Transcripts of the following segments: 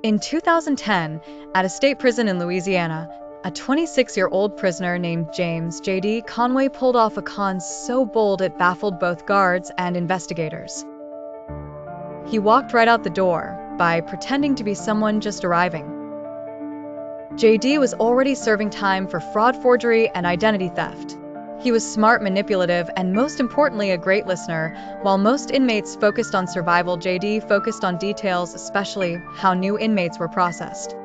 In 2010, at a state prison in Louisiana, a 26-year-old prisoner named James J.D. Conway pulled off a con so bold it baffled both guards and investigators. He walked right out the door by pretending to be someone just arriving. J.D. was already serving time for fraud, forgery, and identity theft. He was smart, manipulative, and most importantly, a great listener. While most inmates focused on survival, J.D. focused on details, especially how new inmates were processed.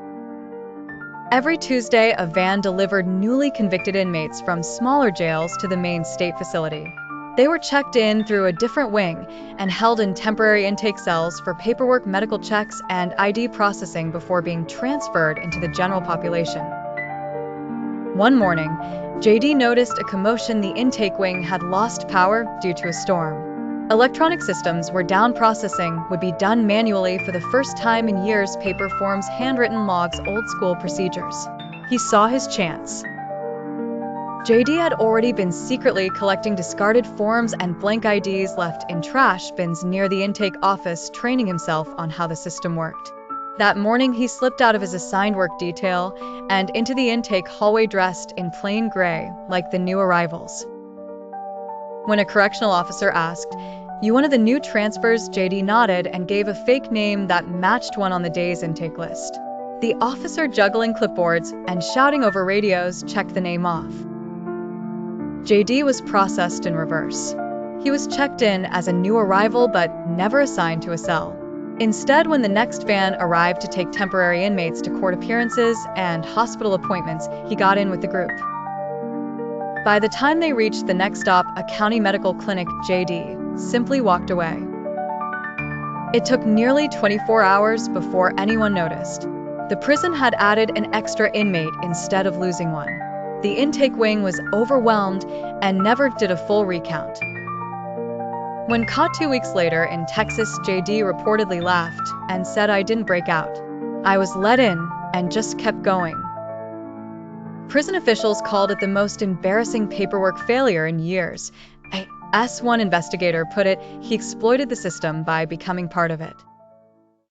Every Tuesday, a van delivered newly convicted inmates from smaller jails to the main state facility. They were checked in through a different wing and held in temporary intake cells for paperwork, medical checks, and ID processing before being transferred into the general population. One morning, J.D. noticed a commotion. The intake wing had lost power due to a storm. Electronic systems were down. Processing would be done manually for the first time in years. Paper forms, handwritten logs, old-school procedures. He saw his chance. J.D. had already been secretly collecting discarded forms and blank IDs left in trash bins near the intake office, training himself on how the system worked. That morning, he slipped out of his assigned work detail and into the intake hallway dressed in plain gray, like the new arrivals. When a correctional officer asked, "You one of the new transfers?" J.D. nodded and gave a fake name that matched one on the day's intake list. The officer, juggling clipboards and shouting over radios, checked the name off. J.D. was processed in reverse. He was checked in as a new arrival but never assigned to a cell. Instead, when the next van arrived to take temporary inmates to court appearances and hospital appointments, he got in with the group. By the time they reached the next stop, a county medical clinic, J.D. simply walked away. It took nearly 24 hours before anyone noticed. The prison had added an extra inmate instead of losing one. The intake wing was overwhelmed and never did a full recount. When caught 2 weeks later in Texas, J.D. reportedly laughed and said, "I didn't break out. I was let in and just kept going." Prison officials called it the most embarrassing paperwork failure in years. As one investigator put it, he exploited the system by becoming part of it.